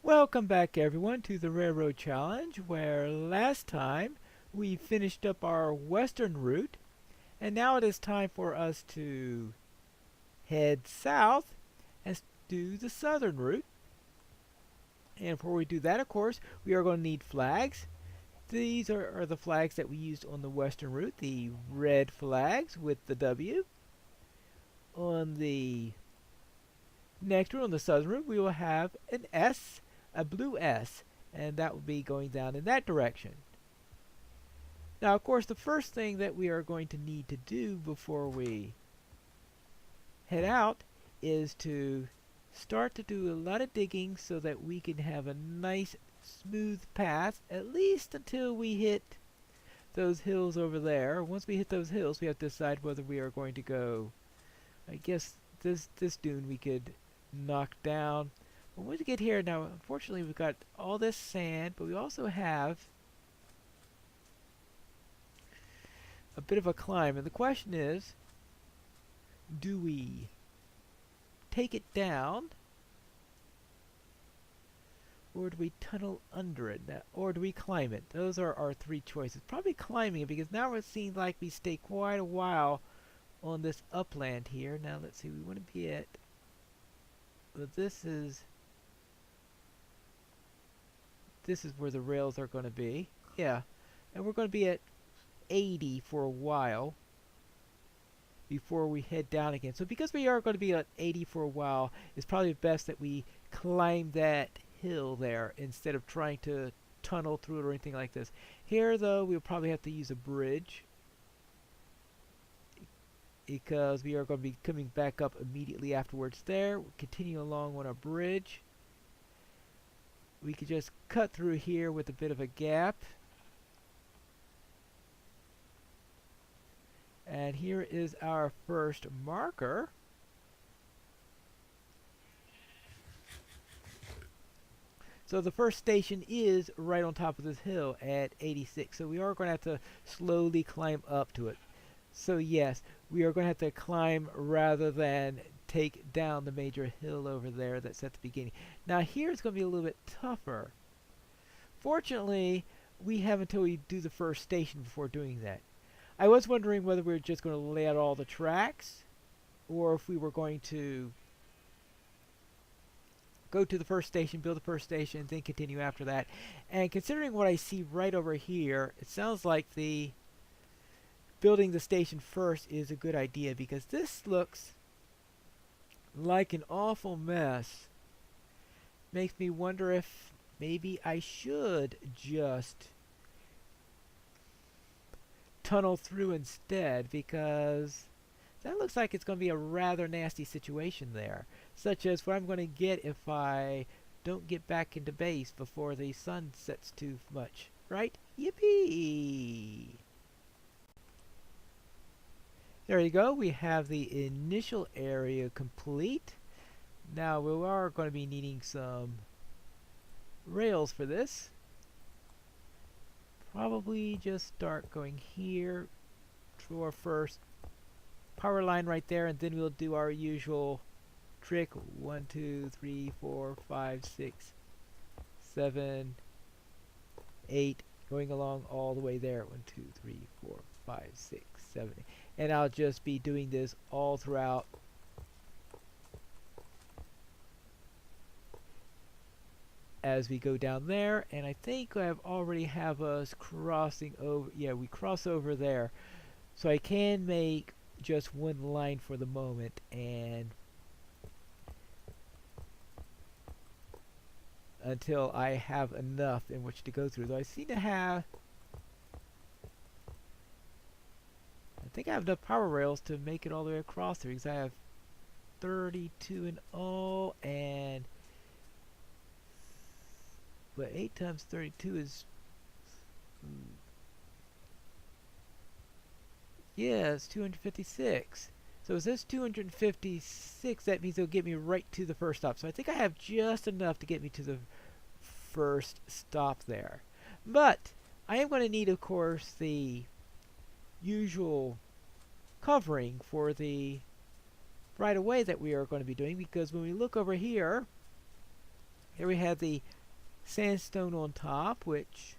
Welcome back everyone to the Railroad Challenge, where last time we finished up our western route, and now it is time for us to head south and do the southern route. And before we do that, of course, we are going to need flags. These are the flags that we used on the western route, the red flags with the W. On the next route, on the southern route, we will have an S, a blue S, and that will be going down in that direction. Now, of course, the first thing that we are going to need to do before we head out is to start to do a lot of digging so that we can have a nice smooth path, at least until we hit those hills over there. Once we hit those hills, we have to decide whether we are going to go, I guess this dune we could knock down. But once we get here, now unfortunately we've got all this sand, but we also have a bit of a climb, and the question is, do we take it down, or do we tunnel under it, or do we climb it? Those are our three choices. Probably climbing it, because now it seems like we stay quite a while on this upland here. Now let's see, we want to be at, well, this is where the rails are going to be. Yeah, and we're going to be at 80 for a while before we head down again. So because we are going to be at 80 for a while, it's probably best that we climb that hill there instead of trying to tunnel through it or anything like this. Here though, we'll probably have to use a bridge because we are going to be coming back up immediately afterwards there. We'll continue along on a bridge. We could just cut through here with a bit of a gap. And here is our first marker. So the first station is right on top of this hill at 86. So we are going to have to slowly climb up to it. So yes, we are going to have to climb rather than take down the major hill over there that's at the beginning. Now here it's going to be a little bit tougher. Fortunately, we have until we do the first station before doing that. I was wondering whether we were just going to lay out all the tracks, or if we were going to go to the first station, build the first station, and then continue after that. And considering what I see right over here, it sounds like the building the station first is a good idea, because this looks like an awful mess. Makes me wonder if maybe I should just tunnel through instead, because that looks like it's going to be a rather nasty situation there, such as what I'm going to get if I don't get back into base before the sun sets too much, right? Yippee! There you go, we have the initial area complete. Now we are going to be needing some rails for this. Probably just start going here to our first power line right there, and then we'll do our usual trick. 1, 2, 3, 4, 5, 6, 7, 8, going along all the way there. 1, 2, 3, 4, 5, 6, 7, 8. And I'll just be doing this all throughout as we go down there. And I think I already have us crossing over. Yeah, we cross over there, so I can make just one line for the moment, and until I have enough in which to go through. Though I seem to have, I think I have enough power rails to make it all the way across there, because I have 32 in all, and but 8 times 32 is, yeah, it's 256. So is this 256? That means it'll get me right to the first stop. So I think I have just enough to get me to the first stop there. But I am going to need, of course, the usual covering for the right away that we are going to be doing, because when we look over here, here we have the sandstone on top, which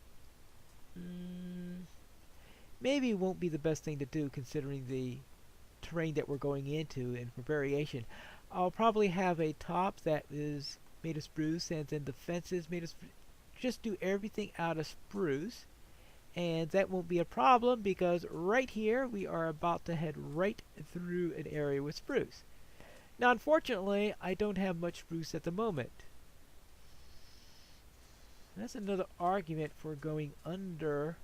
maybe won't be the best thing to do considering the terrain that we're going into, and for variation I'll probably have a top that is made of spruce, and then the fences made of just do everything out of spruce, and that won't be a problem because right here we are about to head right through an area with spruce. Now unfortunately I don't have much spruce at the moment. That's another argument for going under,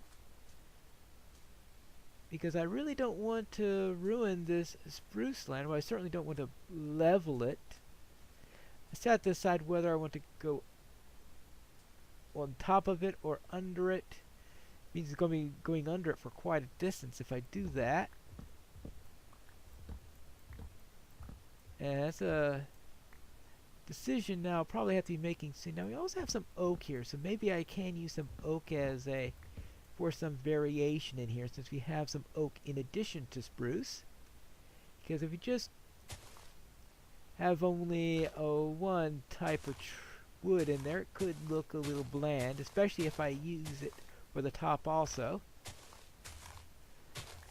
because I really don't want to ruin this spruce land. Well, I certainly don't want to level it. I still have to decide whether I want to go on top of it or under it. It means it's going to be going under it for quite a distance if I do that. And that's a decision now I'll probably have to be making soon. Now we also have some oak here, so maybe I can use some oak as a for some variation in here, since we have some oak in addition to spruce. Because if you just have only one type of wood in there, it could look a little bland, especially if I use it for the top also.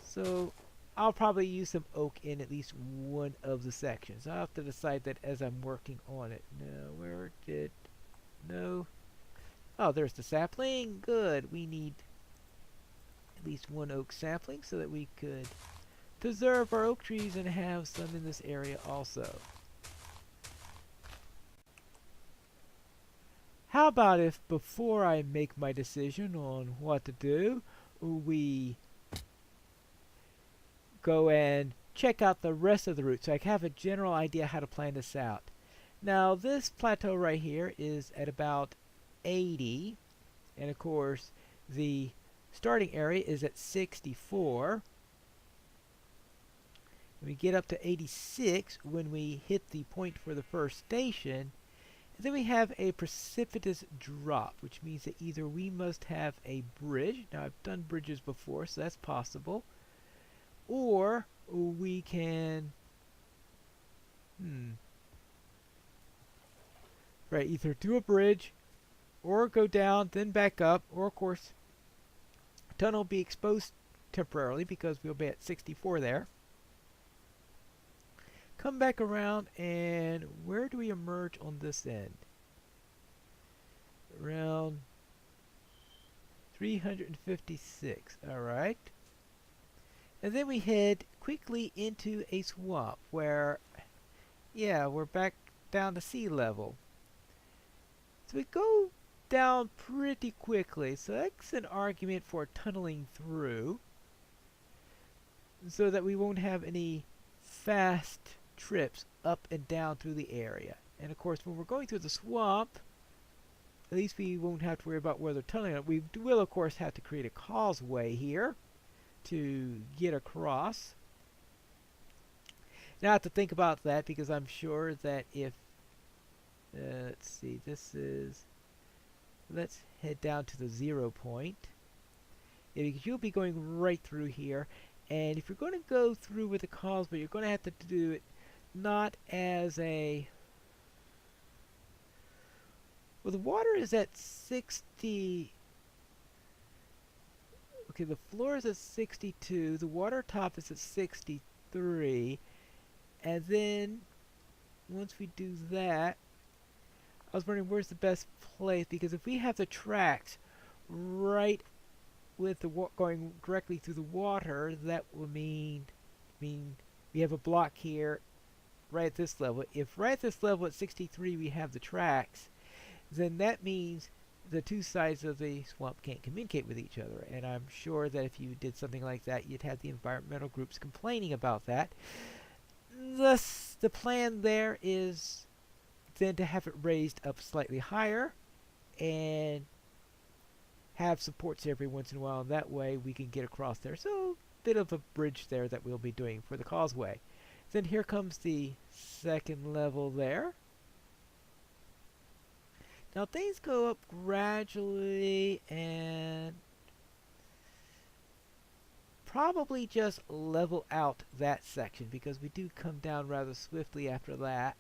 So I'll probably use some oak in at least one of the sections. I'll have to decide that as I'm working on it. No. Oh, there's the sapling. Good. We need at least one oak sapling so that we could preserve our oak trees and have some in this area also. How about if before I make my decision on what to do, we go and check out the rest of the route so I can have a general idea how to plan this out. Now this plateau right here is at about 80, and of course the starting area is at 64. We get up to 86 when we hit the point for the first station, and then we have a precipitous drop, which means that either we must have a bridge. Now I've done bridges before, so that's possible, or we can right, either do a bridge or go down then back up, or of course tunnel will be exposed temporarily because we'll be at 64 there. Come back around, and where do we emerge on this end? Around 356. Alright. And then we head quickly into a swamp where, yeah, we're back down to sea level. So we go down pretty quickly, so that's an argument for tunneling through so that we won't have any fast trips up and down through the area. And of course when we're going through the swamp, at least we won't have to worry about where they're tunneling. We will of course have to create a causeway here to get across. Now I have to think about that, because I'm sure that if let's see, let's head down to the 0 point. Yeah, because you'll be going right through here, and if you're going to go through with the causeway, you're going to have to do it not as a... Well, the water is at 60... Okay, the floor is at 62, the water top is at 63, and then once we do that, I was wondering where's the best place, because if we have the tracks right with the going directly through the water, that will mean we have a block here right at this level. If right at this level at 63 we have the tracks, then that means the two sides of the swamp can't communicate with each other, and I'm sure that if you did something like that, you'd have the environmental groups complaining about that. Thus, the plan there is then to have it raised up slightly higher and have supports every once in a while, and that way we can get across there. So, bit of a bridge there that we'll be doing for the causeway. Then here comes the second level there. Now things go up gradually and probably just level out that section, because we do come down rather swiftly after that.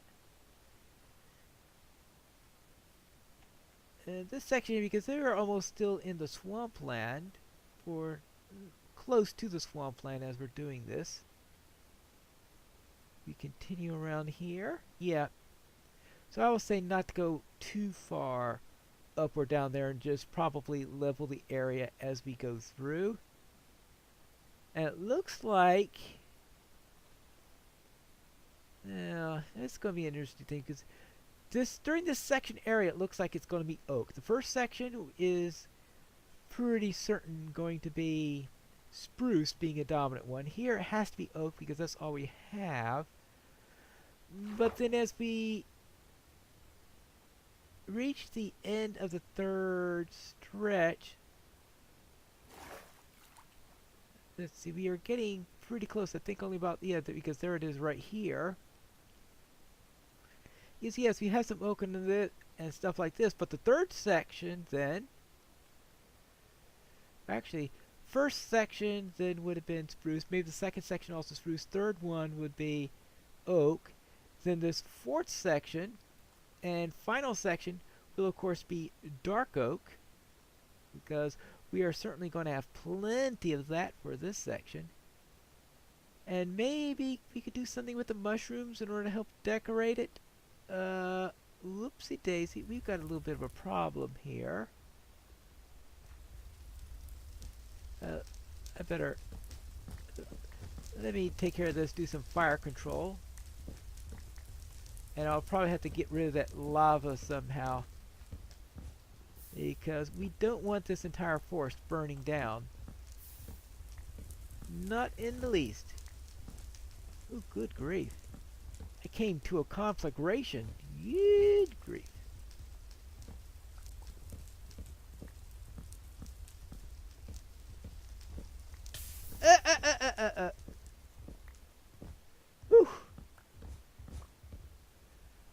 this section here, because they are almost still in the swampland, or close to the swampland as we're doing this. We continue around here. Yeah. So I will say not to go too far up or down there, and just probably level the area as we go through. And it looks like, yeah, it's going to be an interesting thing, because during this section area, it looks like it's going to be oak. The first section is pretty certain going to be spruce being a dominant one. Here it has to be oak because that's all we have. But then as we reach the end of the third stretch, let's see, we are getting pretty close. I think only about, yeah, because there it is right here. Yes, we have some oak in it and stuff like this, but the third section then, actually, first section then would have been spruce, maybe the second section also spruce, third one would be oak, then this fourth section and final section will of course be dark oak, because we are certainly going to have plenty of that for this section. And maybe we could do something with the mushrooms in order to help decorate it. Whoopsie daisy, we've got a little bit of a problem here. I better, let me take care of this, do some fire control. And I'll probably have to get rid of that lava somehow, because we don't want this entire forest burning down. Not in the least. Oh, good grief. I came to a conflagration. Good grief. Whew.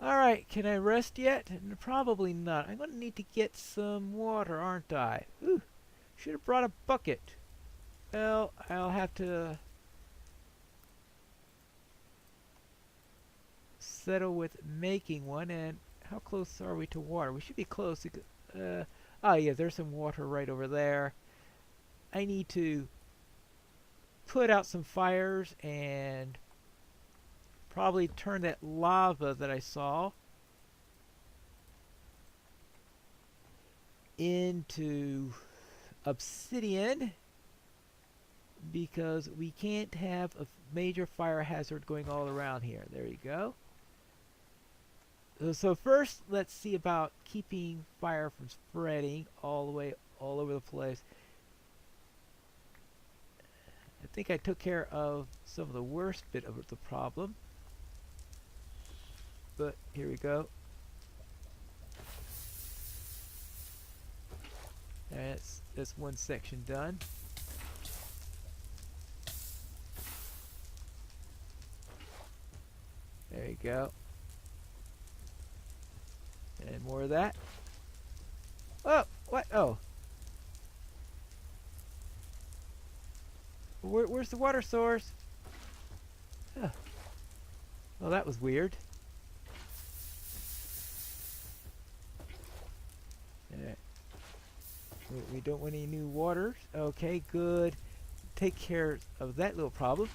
Alright, can I rest yet? Probably not. I'm going to need to get some water, aren't I? Ooh, should have brought a bucket. Well, I'll have to settle with making one. And how close are we to water? We should be close. Oh yeah, there's some water right over there. I need to put out some fires and probably turn that lava that I saw into obsidian, because we can't have a major fire hazard going all around here. There you go. So first, let's see about keeping fire from spreading all the way all over the place. I think I took care of some of the worst bit of the problem. But here we go. That's one section done. There you go. And more of that. Oh, what? Oh. Where's the water source? Oh. Well, that was weird. We don't want any new waters. Okay, good. Take care of that little problem.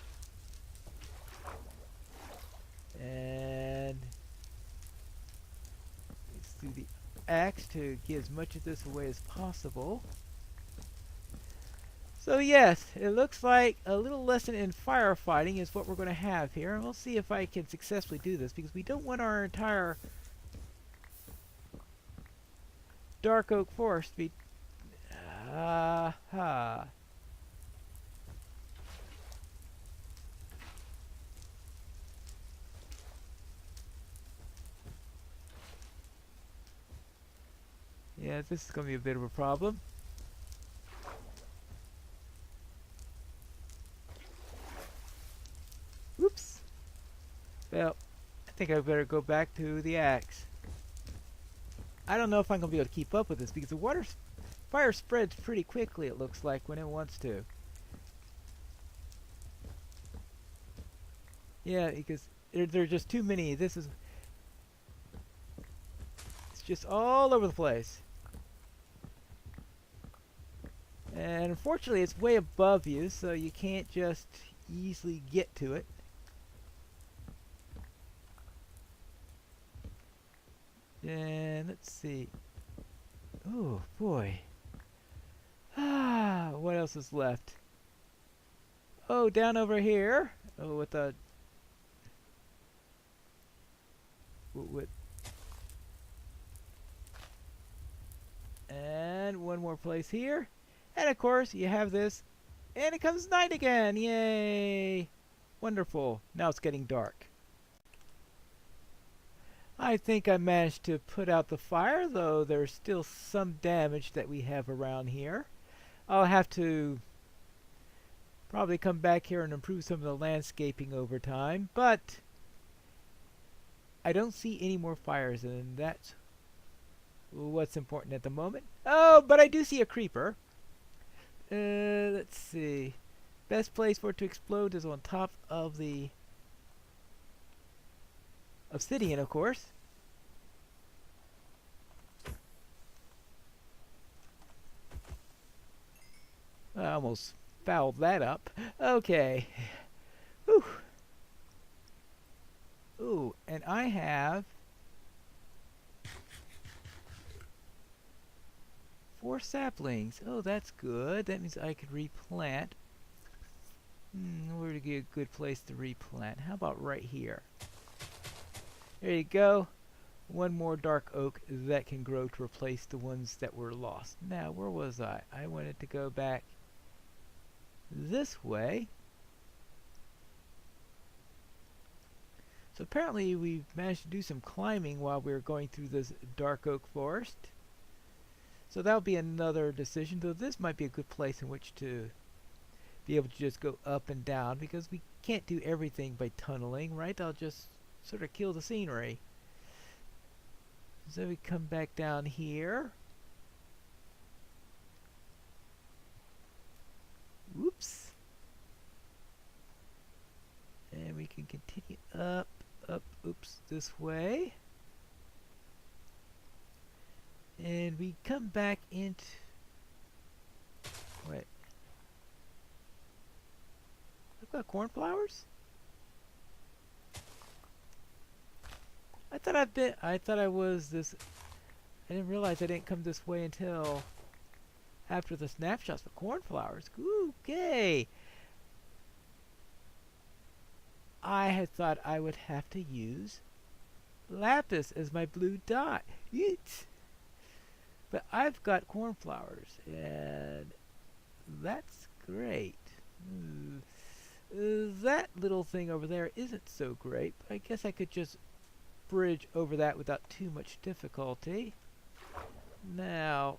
And let's do the axe to get as much of this away as possible. So yes, it looks like a little lesson in firefighting is what we're going to have here. And we'll see if I can successfully do this, because we don't want our entire dark oak forest to be... Aha. Yeah, this is going to be a bit of a problem. Whoops. Well, I think I better go back to the axe. I don't know if I'm going to be able to keep up with this, because the fire spreads pretty quickly, it looks like, when it wants to. Yeah, because there are just too many. It's just all over the place. And unfortunately it's way above you, so you can't just easily get to it. And let's see. Oh boy. Ah, what else is left? Oh, down over here. Oh, with and one more place here. And of course, you have this, and it comes night again. Yay! Wonderful. Now it's getting dark. I think I managed to put out the fire, though there's still some damage that we have around here. I'll have to probably come back here and improve some of the landscaping over time, but I don't see any more fires, and that's what's important at the moment. Oh, but I do see a creeper. Let's see. Best place for it to explode is on top of the obsidian, of course. I almost fouled that up. Okay. Whew. Ooh, and I have 4 saplings. Oh, that's good. That means I could replant. Where to get a good place to replant? How about right here? There you go. One more dark oak that can grow to replace the ones that were lost. Now, where was I? I wanted to go back this way. So apparently we managed to do some climbing while we were going through this dark oak forest. So that'll be another decision, though this might be a good place in which to be able to just go up and down, because we can't do everything by tunneling, right? I'll just sort of kill the scenery. So we come back down here. Whoops. And we can continue up, oops, this way. And we come back into... Wait. I've got cornflowers? I thought I was this... I didn't realize I didn't come this way until after the snapshots for cornflowers. Okay. I had thought I would have to use lapis as my blue dot. Yeet. But I've got cornflowers, and that's great. That little thing over there isn't so great, but I guess I could just bridge over that without too much difficulty. Now,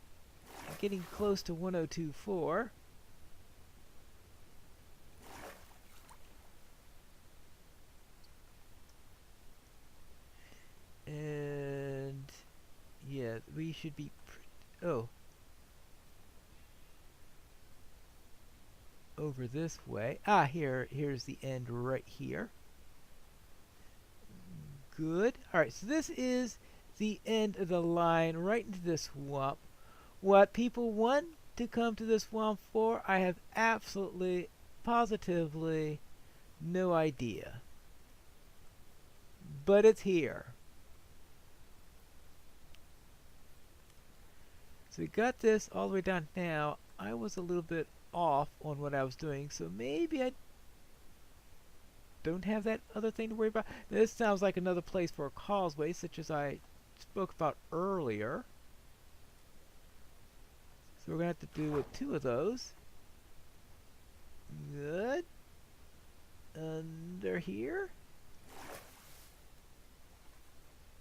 getting close to 1024. And yeah, we should be over this way. Here's the end right here. Good. Alright, so this is the end of the line right into this swamp. What people want to come to this swamp for, I have absolutely, positively no idea. But it's here. So we got this all the way down. Now, I was a little bit off on what I was doing, so maybe I don't have that other thing to worry about. This sounds like another place for a causeway, such as I spoke about earlier. So we're going to have to do 2 of those. Good. Under here.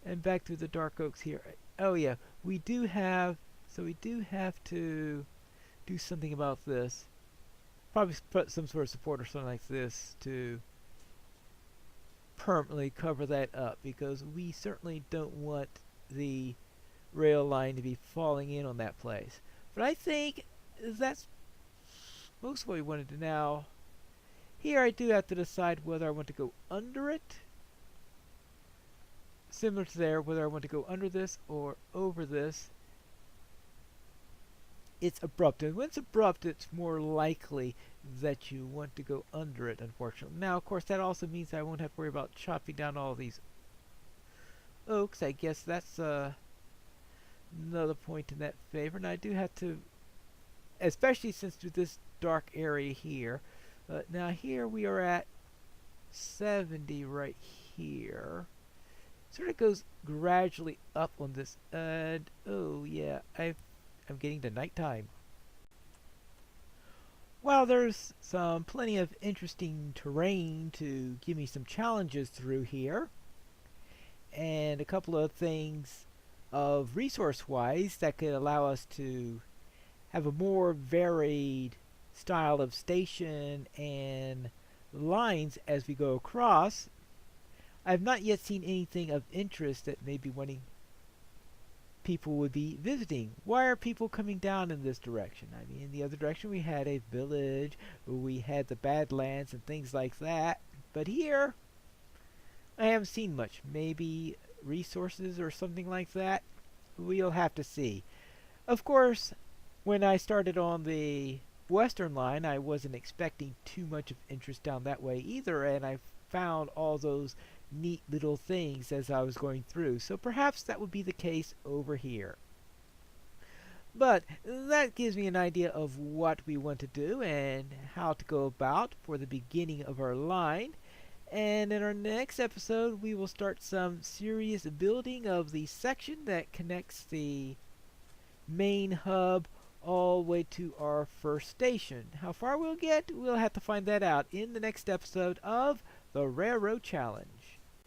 And back through the dark oaks here. Oh yeah, we do have to do something about this. Probably put some sort of support or something like this to permanently cover that up, because we certainly don't want the rail line to be falling in on that place. But I think that's most of what we want to do now. Here I do have to decide whether I want to go under it, similar to there, whether I want to go under this or over this. it's abrupt. And when it's abrupt, it's more likely that you want to go under it, unfortunately. Now, of course, that also means I won't have to worry about chopping down all these oaks. I guess that's another point in that favor. And I do have to, especially since through this dark area here. Now here we are at 70 right here. Sort of goes gradually up on this. And oh yeah, I'm getting to nighttime. While there's plenty of interesting terrain to give me some challenges through here, and a couple of things of resource-wise that could allow us to have a more varied style of station and lines as we go across. I have not yet seen anything of interest that maybe wanting people would be visiting. Why are people coming down in this direction? I mean, in the other direction we had a village, we had the Badlands and things like that. But here, I haven't seen much. Maybe resources or something like that? We'll have to see. Of course, when I started on the western line, I wasn't expecting too much of interest down that way either, and I found all those neat little things as I was going through. So perhaps that would be the case over here. But that gives me an idea of what we want to do and how to go about for the beginning of our line. And in our next episode, we will start some serious building of the section that connects the main hub all the way to our first station. How far we'll get, we'll have to find that out in the next episode of the Railroad Challenge.